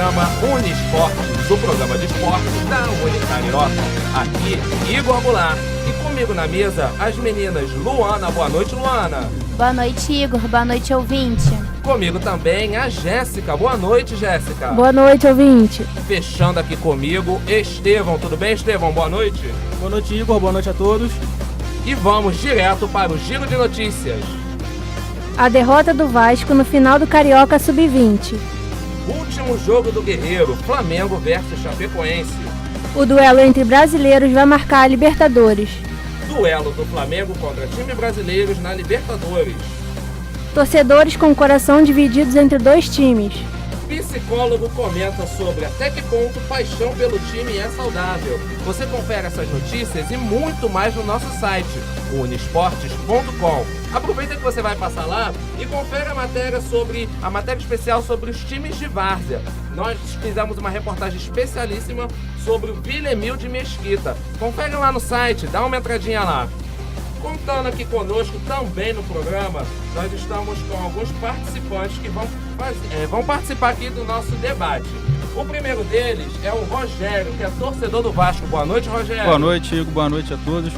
programa Uniesportes, o programa de esportes da Unicarioca. Aqui, Igor Goulart. E comigo na mesa, as meninas Luana. Boa noite, Luana. Boa noite, Igor. Boa noite, ouvinte. Comigo também a Jéssica. Boa noite, Jéssica. Boa noite, ouvinte. Fechando aqui comigo, Estevão. Tudo bem, Estevão? Boa noite. Boa noite, Igor. Boa noite a todos. E vamos direto para o Giro de Notícias. A derrota do Vasco no final do Carioca Sub-20. Último jogo do Guerreiro, Flamengo versus Chapecoense. O duelo entre brasileiros vai marcar a Libertadores. Duelo do Flamengo contra times brasileiros na Libertadores. Torcedores com o coração divididos entre dois times. Psicólogo comenta sobre até que ponto paixão pelo time é saudável. Você confere essas notícias e muito mais no nosso site, uniesportes.com. Aproveita que você vai passar lá e confere a matéria especial sobre os times de várzea. Nós fizemos uma reportagem especialíssima sobre o Vilemil de Mesquita. Confere lá no site, dá uma entradinha lá. Contando aqui conosco também no programa, nós estamos com alguns participantes que vão participar aqui do nosso debate. O primeiro deles é o Rogério, que é torcedor do Vasco. Boa noite, Rogério. Boa noite, Igor. Boa noite a todos.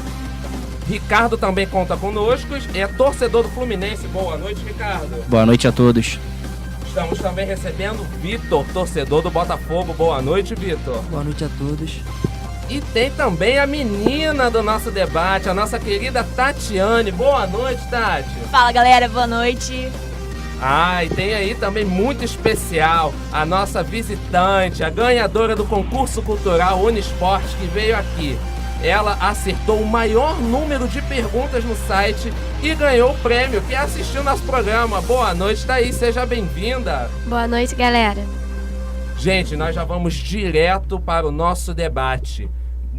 Ricardo também conta conosco, é torcedor do Fluminense. Boa noite, Ricardo. Boa noite a todos. Estamos também recebendo o Vitor, torcedor do Botafogo. Boa noite, Vitor. Boa noite a todos. E tem também a menina do nosso debate, a nossa querida Tatiane. Boa noite, Tati. Fala, galera, boa noite. E tem aí também muito especial a nossa visitante, a ganhadora do concurso cultural Uniesportes, que veio aqui. Ela acertou o maior número de perguntas no site e ganhou o prêmio, que assistiu nosso programa. Boa noite, Thaís, seja bem-vinda. Boa noite, galera. Gente, nós já vamos direto para o nosso debate.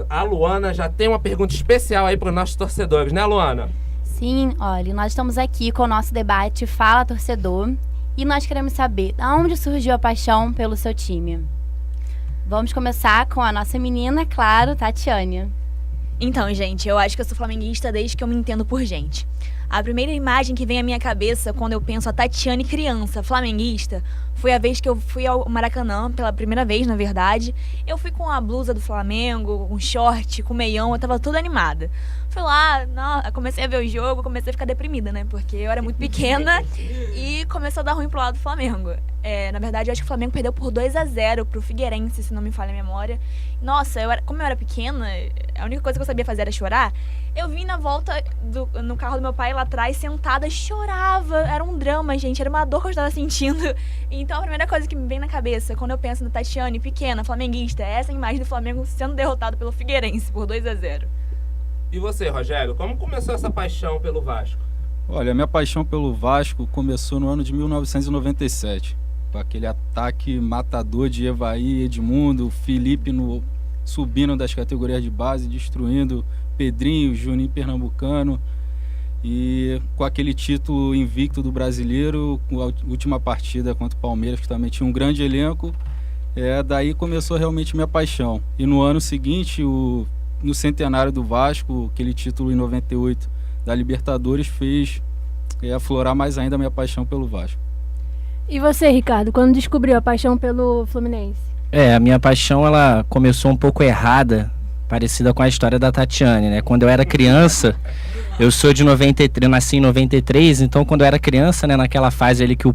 A Luana já tem uma pergunta especial aí para os nossos torcedores, né, Luana? Sim, olha, nós estamos aqui com o nosso debate Fala Torcedor e nós queremos saber de onde surgiu a paixão pelo seu time. Vamos começar com a nossa menina, claro, Tatiane. Então, gente, eu acho que eu sou flamenguista desde que eu me entendo por gente. A primeira imagem que vem à minha cabeça quando eu penso a Tatiane criança, flamenguista, foi a vez que eu fui ao Maracanã, pela primeira vez, na verdade. Eu fui com a blusa do Flamengo, com short, com meião, eu tava toda animada. Fui lá, comecei a ver o jogo, comecei a ficar deprimida, né? Porque eu era muito pequena e começou a dar ruim pro lado do Flamengo. Na verdade, eu acho que o Flamengo perdeu por 2-0 pro Figueirense, se não me falha a memória. Nossa, como eu era pequena, a única coisa que eu sabia fazer era chorar. Eu vim na volta no carro do meu pai lá atrás, sentada, chorava. Era um drama, gente, era uma dor que eu estava sentindo. Então a primeira coisa que me vem na cabeça, quando eu penso na Tatiane, pequena, flamenguista, é essa imagem do Flamengo sendo derrotado pelo Figueirense por 2-0. E você, Rogério, como começou essa paixão pelo Vasco? Olha, a minha paixão pelo Vasco começou no ano de 1997. Com aquele ataque matador de Evaí, Edmundo, Felipe subindo das categorias de base, destruindo Pedrinho, Juninho Pernambucano. E com aquele título invicto do Brasileiro, com a última partida contra o Palmeiras, que também tinha um grande elenco, daí começou realmente minha paixão. E no ano seguinte, no centenário do Vasco, aquele título em 98 da Libertadores fez aflorar mais ainda a minha paixão pelo Vasco. E você, Ricardo, quando descobriu a paixão pelo Fluminense? A minha paixão ela começou um pouco errada, parecida com a história da Tatiane, né? Quando eu era criança, eu sou de 93, nasci em 93, então quando eu era criança, né, naquela fase ali que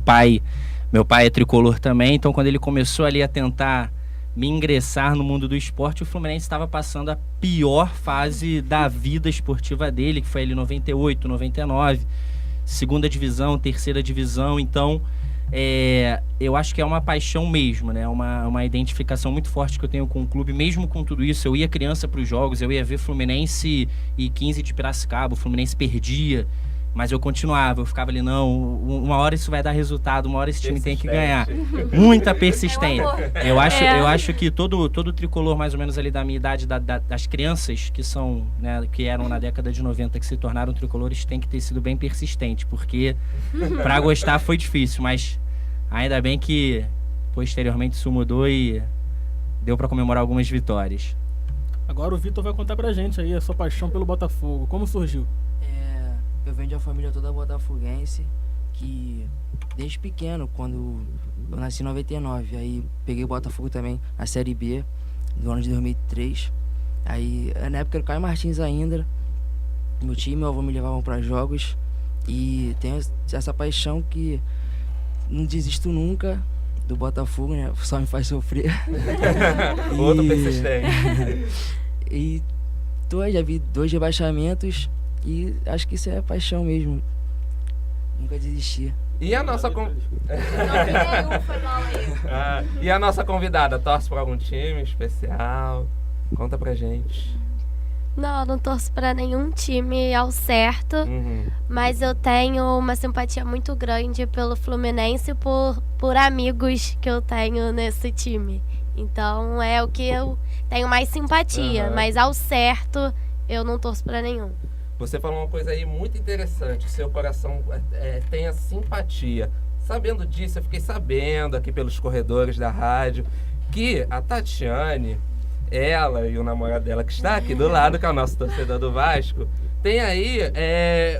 meu pai é tricolor também, então quando ele começou ali a tentar me ingressar no mundo do esporte, o Fluminense estava passando a pior fase da vida esportiva dele, que foi ali 98, 99, segunda divisão, terceira divisão, então eu acho que é uma paixão mesmo, né? Uma identificação muito forte que eu tenho com o clube, mesmo com tudo isso. Eu ia criança para os jogos, eu ia ver Fluminense e 15 de Piracicaba, o Fluminense perdia, mas eu continuava, eu ficava ali, não, uma hora isso vai dar resultado, uma hora esse time tem que ganhar. Muita persistência. Eu acho que todo tricolor mais ou menos ali da minha idade, das crianças que são, né, que eram na década de 90, que se tornaram tricolores, tem que ter sido bem persistente, porque para gostar foi difícil, mas ainda bem que posteriormente isso mudou e deu para comemorar algumas vitórias. Agora o Vitor vai contar pra gente aí a sua paixão pelo Botafogo. Como surgiu? Eu venho de uma família toda botafoguense. que desde pequeno, quando eu nasci em 99, aí peguei o Botafogo também, a Série B, do ano de 2003. Aí, na época era o Caio Martins ainda, meu time, meu avô me levavam para jogos e tenho essa paixão que não desisto nunca do Botafogo, né? Só me faz sofrer. Outro persistente. E já vi 2 rebaixamentos e acho que isso é paixão mesmo. Nunca desistir. E a nossa E a nossa convidada torce por algum time especial? Conta pra gente. Não, eu não torço pra nenhum time ao certo, mas eu tenho uma simpatia muito grande pelo Fluminense por amigos que eu tenho nesse time. Então é o que eu tenho mais simpatia, mas ao certo eu não torço pra nenhum. Você falou uma coisa aí muito interessante, seu coração tem a simpatia. Sabendo disso, eu fiquei sabendo aqui pelos corredores da rádio que a Tatiane, ela e o namorado dela que está aqui do lado, que é o nosso torcedor do Vasco, tem aí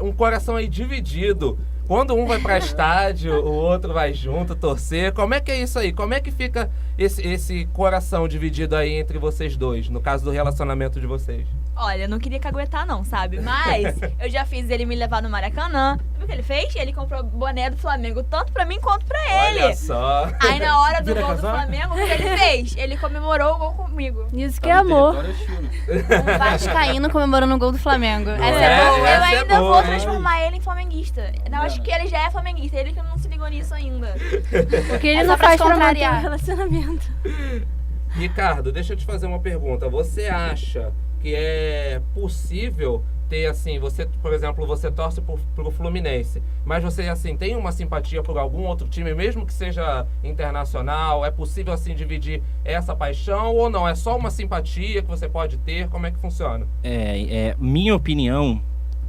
um coração aí dividido. Quando um vai para estádio, o outro vai junto torcer. Como é que é isso aí? Como é que fica esse coração dividido aí entre vocês dois, no caso do relacionamento de vocês? Olha, eu não queria caguetar não, sabe? Mas eu já fiz ele me levar no Maracanã. Viu o que ele fez? Ele comprou boné do Flamengo, tanto pra mim quanto pra ele. Olha só. Aí na hora do gol do Flamengo, o que ele fez? Ele comemorou o gol comigo. Isso que é amor. Um vascaíno comemorando o gol do Flamengo. Essa é boa. Eu Essa é ainda boa, vou hein? transformar ele em flamenguista. Eu acho que ele já é flamenguista, ele que não se ligou nisso ainda. Porque ele É não só pra faz te pra manter contrariar. o relacionamento. Ricardo, deixa eu te fazer uma pergunta. Você acha que é possível ter, assim, você, por exemplo, você torce pro Fluminense, mas você, assim, tem uma simpatia por algum outro time, mesmo que seja internacional? É possível, assim, dividir essa paixão ou não? É só uma simpatia que você pode ter? Como é que funciona? Minha opinião,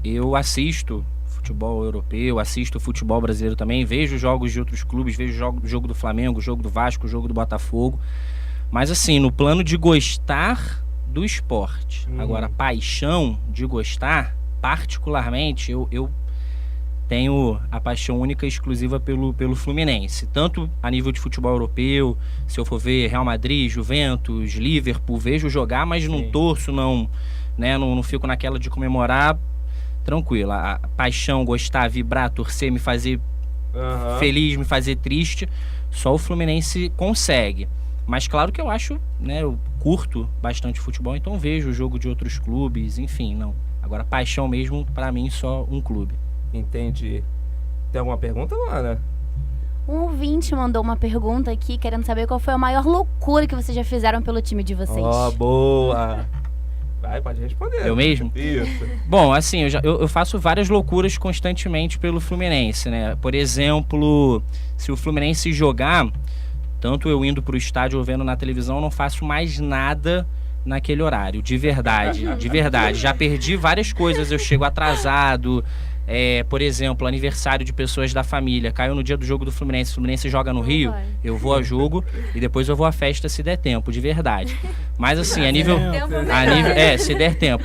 eu assisto futebol europeu, assisto futebol brasileiro também, vejo jogos de outros clubes, vejo jogo do Flamengo, jogo do Vasco, jogo do Botafogo, mas assim, no plano de gostar do esporte. Agora, paixão de gostar, particularmente, eu tenho a paixão única e exclusiva pelo Fluminense. Tanto a nível de futebol europeu, se eu for ver Real Madrid, Juventus, Liverpool, vejo jogar, mas não torço, não fico naquela de comemorar, tranquilo. A paixão, gostar, vibrar, torcer, me fazer feliz, me fazer triste, só o Fluminense consegue. Mas claro que eu acho, eu curto bastante futebol, então vejo o jogo de outros clubes, enfim, não. Agora, paixão mesmo, pra mim, só um clube. Entendi. Tem alguma pergunta, Luana? Um ouvinte mandou uma pergunta aqui, querendo saber qual foi a maior loucura que vocês já fizeram pelo time de vocês. Ó, boa! Vai, pode responder. Eu mesmo? Isso. Bom, assim, eu faço várias loucuras constantemente pelo Fluminense, né? Por exemplo, se o Fluminense jogar, tanto eu indo pro estádio ou vendo na televisão, eu não faço mais nada naquele horário, de verdade, de verdade. Já perdi várias coisas, eu chego atrasado, por exemplo, aniversário de pessoas da família, caiu no dia do jogo do Fluminense, o Fluminense joga no Rio, eu vou ao jogo e depois eu vou à festa se der tempo, de verdade. Mas assim, se der tempo.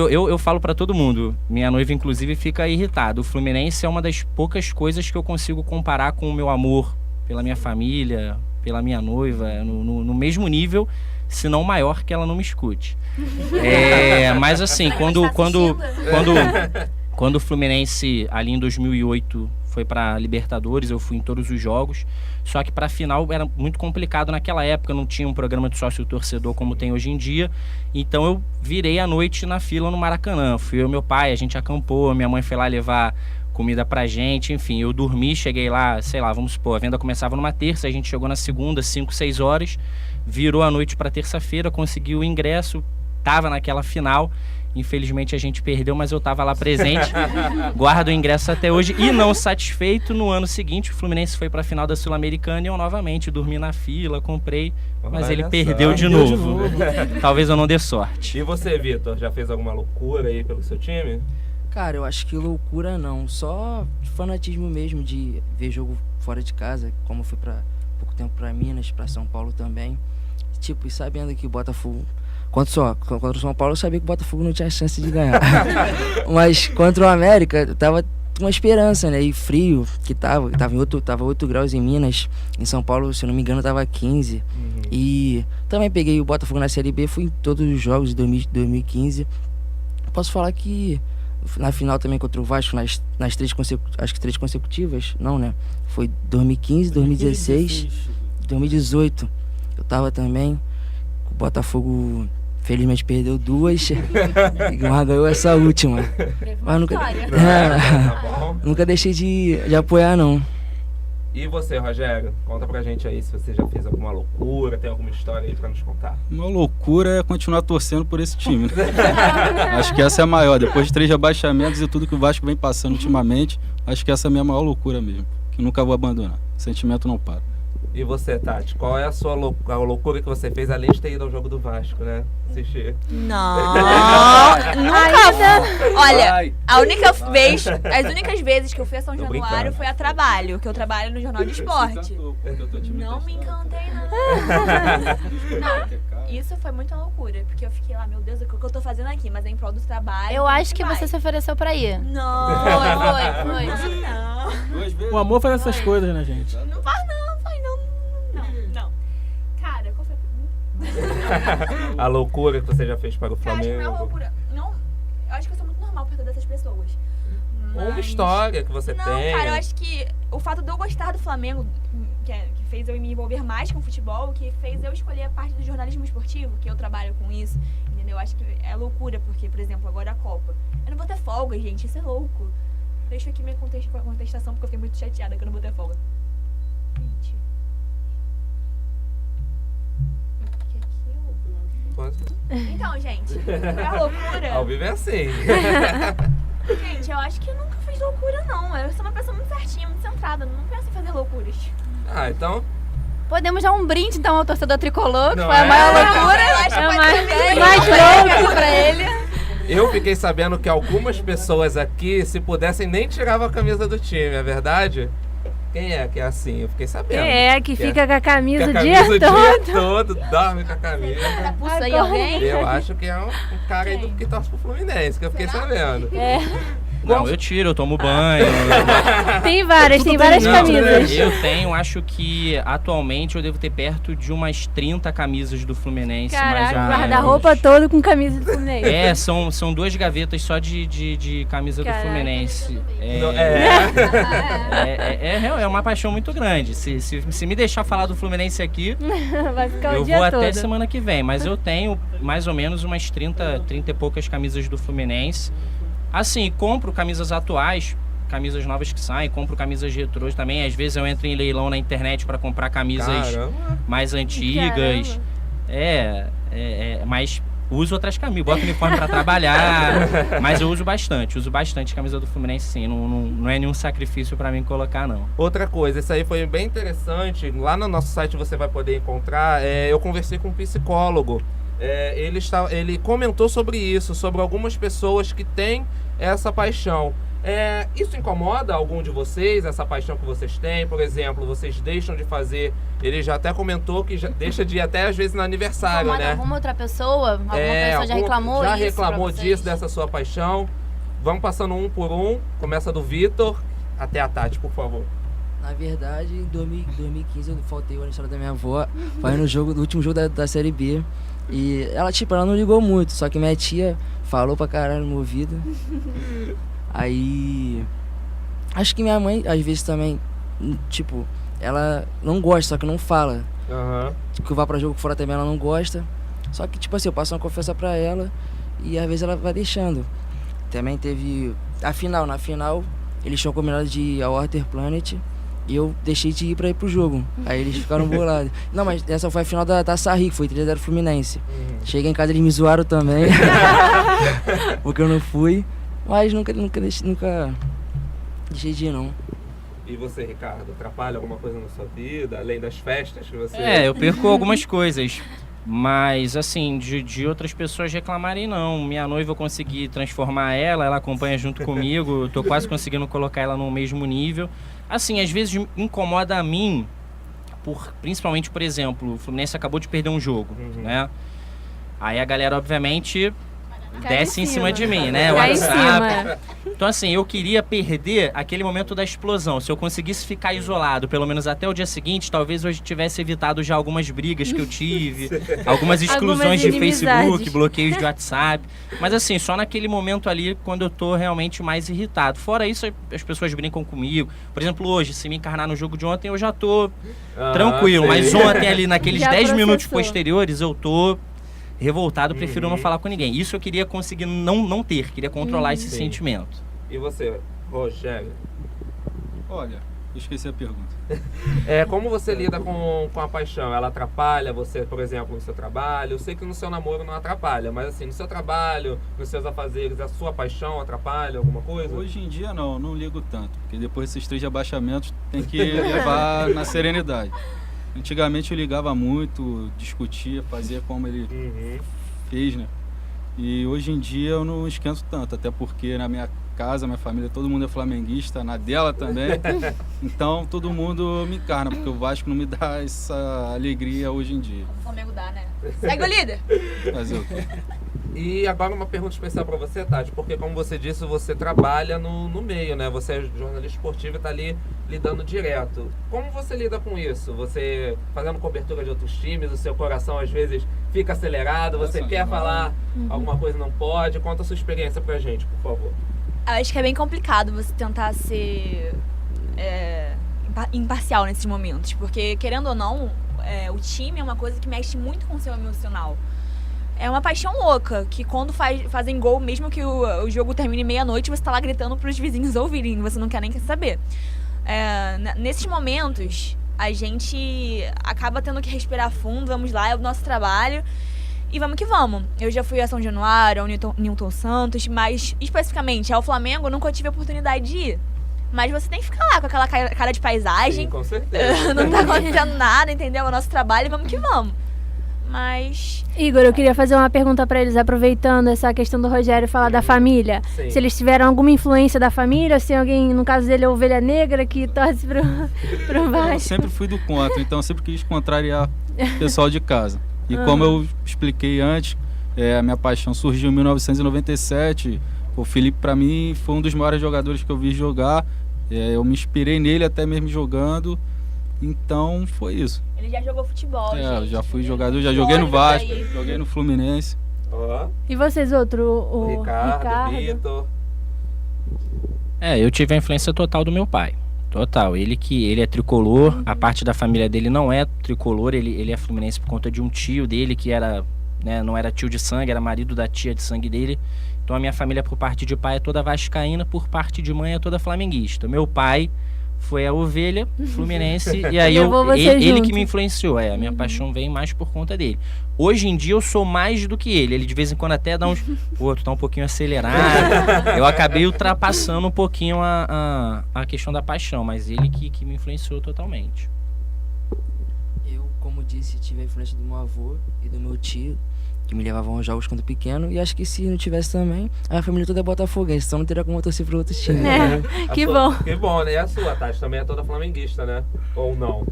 Eu falo pra todo mundo, minha noiva inclusive fica irritada, o Fluminense é uma das poucas coisas que eu consigo comparar com o meu amor pela minha família, pela minha noiva, no mesmo nível, se não maior, que ela não me escute. Mas assim, quando o Fluminense ali em 2008 foi para Libertadores, eu fui em todos os jogos, só que para final era muito complicado naquela época, não tinha um programa de sócio-torcedor como tem hoje em dia, então eu virei a noite na fila no Maracanã, fui eu e meu pai, a gente acampou, minha mãe foi lá levar comida pra gente, enfim, eu dormi, cheguei lá, sei lá, vamos supor, a venda começava numa terça, a gente chegou na segunda, 5, 6 horas, virou a noite pra terça-feira, consegui o ingresso, tava naquela final, infelizmente a gente perdeu, mas eu tava lá presente, guardo o ingresso até hoje, e não satisfeito, no ano seguinte o Fluminense foi pra final da Sul-Americana e eu novamente dormi na fila, comprei, mas ele perdeu de novo. Talvez eu não dê sorte. E você, Vitor, já fez alguma loucura aí pelo seu time? Cara, eu acho que loucura não, só fanatismo mesmo de ver jogo fora de casa, como eu fui pouco tempo pra Minas, pra São Paulo também. Tipo, e sabendo que o Botafogo Contra o São Paulo eu sabia que o Botafogo não tinha chance de ganhar. Mas contra o América, eu tava com uma esperança, né? E frio, que tava 8 graus em Minas. Em São Paulo, se eu não me engano, tava 15. E também peguei o Botafogo na Série B, fui em todos os jogos de 2015. Posso falar que na final também contra o Vasco, nas três consecutivas, não, né? Foi 2015, 2016, 2018. Eu tava também. O Botafogo, felizmente, perdeu 2 e ganhou essa última. Mas nunca deixei de apoiar, não. E você, Rogério? Conta pra gente aí se você já fez alguma loucura, tem alguma história aí pra nos contar. Uma loucura é continuar torcendo por esse time. Acho que essa é a maior. Depois de 3 rebaixamentos e tudo que o Vasco vem passando ultimamente, acho que essa é a minha maior loucura mesmo. Que nunca vou abandonar. O sentimento não para. E você, Tati, qual é a sua loucura que você fez, além de ter ido ao jogo do Vasco, né? Assistir. Não, nunca. Olha, as únicas vezes que eu fui a São Januário foi a trabalho, que eu trabalho no Jornal de Esporte. Não me encantei, não. Isso foi muita loucura, porque eu fiquei lá, meu Deus, o que eu tô fazendo aqui? Mas é em prol do trabalho. Eu acho que você se ofereceu pra ir. Não. Foi. Não. O amor faz essas coisas, né, gente? Não faz não. Cara, qual foi a pergunta? A loucura que você já fez para o Cara, acho que não é Flamengo. loucura. Não, eu acho que eu sou muito normal perto dessas pessoas. Ou uma história que você Não, tem. cara, eu acho que o fato de eu gostar do Flamengo, que fez eu me envolver mais com o futebol, que fez eu escolher a parte do jornalismo esportivo, que eu trabalho com isso, entendeu? Eu acho que é loucura, porque, por exemplo, agora a Copa. Eu não vou ter folga, gente, isso é louco. Deixa aqui minha contestação, porque eu fiquei muito chateada que eu não vou ter folga. Gente. Então, gente, é loucura. Ao vivo é assim. Gente, eu acho que eu nunca fiz loucura, não. Eu sou uma pessoa muito certinha, muito centrada. Não penso em fazer loucuras. Ah, então... Podemos dar um brinde, então, ao torcedor tricolor, que Não foi a é? maior loucura. Eu acho que É pode mais ser louco pra ele. Eu fiquei sabendo que algumas pessoas aqui, se pudessem, nem tiravam a camisa do time, é verdade? Quem é que é assim? Eu fiquei sabendo. Que fica com a camisa o que a dia camisa todo. todo, dorme com a camisa. Pulsa aí alguém? Eu acho que é um cara aí que torce pro Fluminense, que eu fiquei sabendo. Não, eu tiro, eu tomo banho. Tem várias camisas. Eu tenho, acho que atualmente eu devo ter perto de umas 30 camisas do Fluminense. Caraca, mais ou guarda-roupa menos. todo com camisa do Fluminense. São 2 gavetas só de camisa do Fluminense. É uma paixão muito grande. Se me deixar falar do Fluminense aqui, Vai ficar o eu dia vou todo. até semana que vem. Mas eu tenho mais ou menos umas 30 e poucas camisas do Fluminense. Assim, compro camisas atuais, camisas novas que saem, compro camisas retrôs também. Às vezes eu entro em leilão na internet para comprar camisas mais antigas. Mas uso outras camisas, boto uniforme para trabalhar. Mas eu uso bastante camisa do Fluminense, sim. Não é nenhum sacrifício para mim colocar, não. Outra coisa, isso aí foi bem interessante. Lá no nosso site você vai poder encontrar. Eu conversei com um psicólogo. Ele comentou sobre isso, sobre algumas pessoas que têm essa paixão. Isso incomoda algum de vocês, essa paixão que vocês têm? Por exemplo, vocês deixam de fazer... Ele já até comentou que deixa de ir até às vezes no aniversário, Incomoda né? alguma outra pessoa? Alguma pessoa já reclamou já isso reclamou pra vocês? disso, dessa sua paixão? Vamos passando um por um. Começa do Vitor até a Tati, por favor. Na verdade, em 2015 eu faltei o aniversário da minha avó. Foi no último jogo da Série B. E ela não ligou muito, só que minha tia falou pra caralho no meu ouvido. Aí... Acho que minha mãe, às vezes também, ela não gosta, só que não fala. Que eu vá pra jogo fora também, ela não gosta. Só que, eu passo uma confiança pra ela e às vezes ela vai deixando. Também teve... Na final, eles tinham combinado de ir ao Water Planet. E eu deixei de ir pro jogo. Aí eles ficaram bolados. Não, mas essa foi a final da Taça Rio, que foi 3-0 Fluminense. Cheguei em casa, eles me zoaram também. Porque eu não fui. Mas nunca deixei de ir, não. E você, Ricardo, atrapalha alguma coisa na sua vida, além das festas que você... Eu perco algumas coisas. Mas, assim, de outras pessoas reclamarem, não. Minha noiva eu consegui transformar ela acompanha junto comigo. Eu tô quase conseguindo colocar ela no mesmo nível. Assim, às vezes incomoda a mim, principalmente, por exemplo, o Fluminense acabou de perder um jogo, né? Aí a galera, obviamente, Cai desce em em cima cima. de mim, né? Cai em WhatsApp. Então, assim, eu queria perder aquele momento da explosão. Se eu conseguisse ficar isolado, pelo menos até o dia seguinte, talvez hoje tivesse evitado já algumas brigas que eu tive, algumas exclusões de inimizades. Facebook, bloqueios de WhatsApp. Mas, assim, só naquele momento ali, quando eu tô realmente mais irritado. Fora isso, as pessoas brincam comigo. Por exemplo, hoje, se me encarnar no jogo de ontem, eu já tô tranquilo. sim. Mas ontem, ali, naqueles Já 10 minutos processou. posteriores, eu tô revoltado, prefiro não falar com ninguém. Isso eu queria conseguir não ter, queria controlar esse Sim. sentimento. E você, Rogério? Olha, eu esqueci a pergunta. Como você lida com a paixão? Ela atrapalha você, por exemplo, no seu trabalho? Eu sei que no seu namoro não atrapalha, mas assim, no seu trabalho, nos seus afazeres, a sua paixão atrapalha alguma coisa? Hoje em dia não ligo tanto, porque depois desses 3 abaixamentos tem que levar na serenidade. Antigamente eu ligava muito, discutia, fazia como ele fez, né? E hoje em dia eu não esquento tanto, até porque na minha casa, minha família, todo mundo é flamenguista, na dela também. Então todo mundo me encarna, porque o Vasco não me dá essa alegria hoje em dia. O Flamengo dá, né? Segue o líder! Fazer o quê? E agora uma pergunta especial pra você, Tati, porque como você disse, você trabalha no meio, né? Você é jornalista esportivo e tá ali lidando direto. Como você lida com isso? Você fazendo cobertura de outros times, o seu coração às vezes fica acelerado, você quer falar alguma coisa e não pode? Conta a sua experiência pra gente, por favor. Eu acho que é bem complicado você tentar ser imparcial nesses momentos, porque querendo ou não, o time é uma coisa que mexe muito com o seu emocional. É uma paixão louca, que quando fazem gol, mesmo que o jogo termine meia-noite, você tá lá gritando pros vizinhos ouvirem, você não quer nem saber. Nesses momentos, a gente acaba tendo que respirar fundo, vamos lá, é o nosso trabalho, e vamos que vamos. Eu já fui a São Januário, ao Newton Santos, mas especificamente ao Flamengo eu nunca tive a oportunidade de ir. Mas você tem que ficar lá com aquela cara de paisagem. Sim, com certeza. Não tá acontecendo nada, entendeu? É o nosso trabalho e vamos que vamos. Mas... Igor, eu queria fazer uma pergunta pra eles, aproveitando essa questão do Rogério falar da família. Sim. Se eles tiveram alguma influência da família, ou se tem alguém, no caso dele, a ovelha negra, que torce pro Eu Vasco. sempre fui do contra, então eu sempre quis contrariar o pessoal de casa. E como eu expliquei antes, a minha paixão surgiu em 1997. O Felipe, para mim, foi um dos maiores jogadores que eu vi jogar. Eu me inspirei nele até mesmo jogando. Então foi isso. Ele já jogou futebol, Eu gente. já fui Ele jogador, já foi joguei no ônibus Vasco, aí. joguei no Fluminense. Ó, E vocês, o Ricardo, Vitor. Eu tive a influência total do meu pai. Total. Ele é tricolor, a parte da família dele não é tricolor, ele é fluminense por conta de um tio dele que era, né, não era tio de sangue, era marido da tia de sangue dele. Então a minha família por parte de pai é toda vascaína, por parte de mãe é toda flamenguista. Meu pai foi a ovelha fluminense e aí Levou você ele junto. que me influenciou. A minha paixão vem mais por conta dele. Hoje em dia eu sou mais do que ele. Ele de vez em quando até dá uns... Pô, tu tá um pouquinho acelerado. Eu acabei ultrapassando um pouquinho a questão da paixão, mas ele que me influenciou totalmente. Eu, como disse, tive a influência do meu avô e do meu tio, que me levavam aos jogos quando pequeno, e acho que se não tivesse também, a minha família toda é botafoguense, então não teria como eu torcer para outros times. Que bom. Que bom, né? E a sua, Tati, também é toda flamenguista, né? Ou não?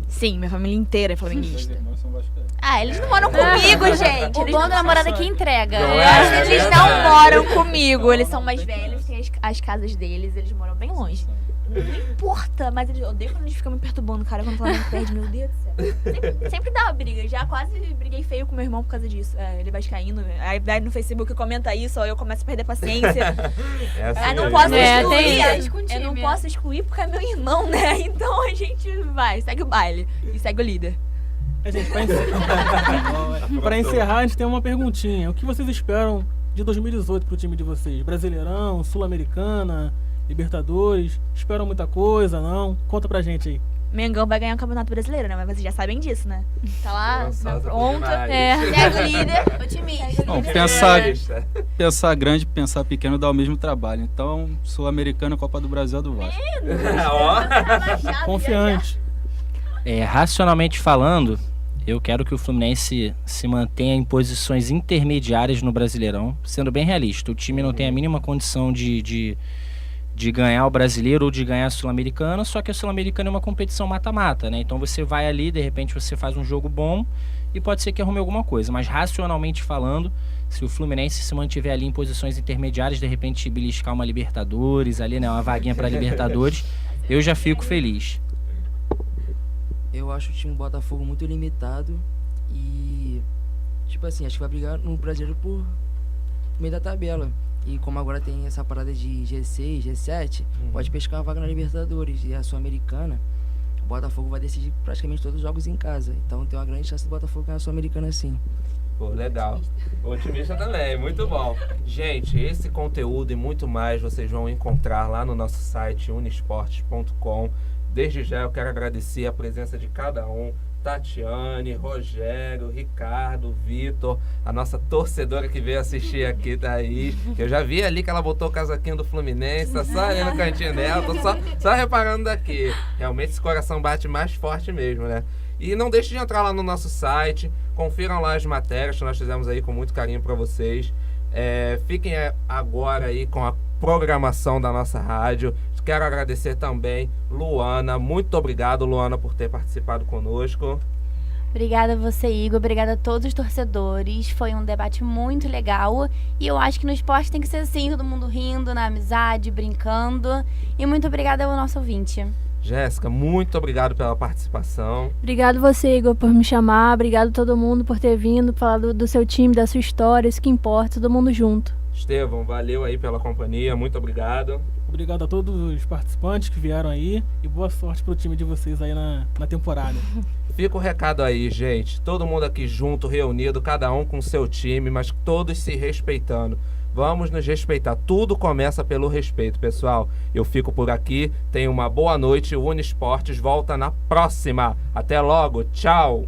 Sim, minha família inteira é flamenguista. Meus irmãos são vascaínos. Ah, eles não moram comigo, gente. O Eles bom não do namorado é que entrega. Não Eu é? acho que eles verdade. não moram comigo. Eles são mais velhos, têm as casas deles, eles moram bem longe. Não importa, mas eu odeio quando eles ficam me perturbando, cara, quando o Flamengo perde, meu Deus do céu. Sempre dá uma briga. Já quase briguei feio com meu irmão por causa disso. Ele vai caindo, aí vai no Facebook comenta isso, aí eu começo a perder paciência. É assim Aí não mesmo, posso né? excluir. Eu não posso excluir porque é meu irmão, né? Então a gente vai, segue o baile e segue o líder. Gente, pra encerrar, a gente tem uma perguntinha. O que vocês esperam de 2018 pro time de vocês? Brasileirão, Sul-Americana, Libertadores? Esperam muita coisa, não? Conta pra gente aí. Mengão vai ganhar o Campeonato Brasileiro, né? Mas vocês já sabem disso, né? Tá lá, Lançada por pronto. demais. Segue o líder. Otimista. Bom, Otimista. pensar grande, pensar pequeno dá o mesmo trabalho. Então, Sul-Americana, Copa do Brasil é do Vasco. Ó, Confiante. Racionalmente falando, eu quero que o Fluminense se mantenha em posições intermediárias no Brasileirão, sendo bem realista. O time não tem a mínima condição de de ganhar o brasileiro ou de ganhar a Sul-Americana, só que a Sul-Americana é uma competição mata-mata, né? Então você vai ali, de repente você faz um jogo bom e pode ser que arrume alguma coisa, mas racionalmente falando, se o Fluminense se mantiver ali em posições intermediárias, de repente beliscar uma Libertadores ali, né? Uma vaguinha para Libertadores, eu já fico feliz. Eu acho o time do Botafogo muito limitado e, tipo assim, acho que vai brigar no brasileiro por meio da tabela. E como agora tem essa parada de G6, G7, pode pescar uma vaga na Libertadores e a Sul-Americana. O Botafogo vai decidir praticamente todos os jogos em casa. Então tem uma grande chance do Botafogo ganhar a Sul-Americana sim. Pô, legal. Otimista também, muito bom. Gente, esse conteúdo e muito mais vocês vão encontrar lá no nosso site unisportes.com. Desde já eu quero agradecer a presença de cada um. Tatiane, Rogério, Ricardo, Vitor, a nossa torcedora que veio assistir aqui, Thaís. Eu já vi ali que ela botou o casaquinho do Fluminense, tá só ali no cantinho dela, tô só reparando daqui. Realmente esse coração bate mais forte mesmo, né? E não deixe de entrar lá no nosso site, confiram lá as matérias que nós fizemos aí com muito carinho para vocês. Fiquem agora aí com a programação da nossa rádio. Quero agradecer também Luana. Muito obrigado, Luana, por ter participado conosco. Obrigada a você, Igor. Obrigada a todos os torcedores. Foi um debate muito legal. E eu acho que no esporte tem que ser assim, todo mundo rindo, na amizade, brincando. E muito obrigada ao nosso ouvinte. Jéssica, muito obrigado pela participação. Obrigado você, Igor, por me chamar. Obrigado a todo mundo por ter vindo, falar do seu time, da sua história. Isso que importa, todo mundo junto. Estevão, valeu aí pela companhia. Muito obrigado. Obrigado a todos os participantes que vieram aí e boa sorte pro time de vocês aí na temporada. Fica o recado aí, gente. Todo mundo aqui junto, reunido, cada um com seu time, mas todos se respeitando. Vamos nos respeitar. Tudo começa pelo respeito, pessoal. Eu fico por aqui. Tenha uma boa noite. O Unisportes volta na próxima. Até logo. Tchau.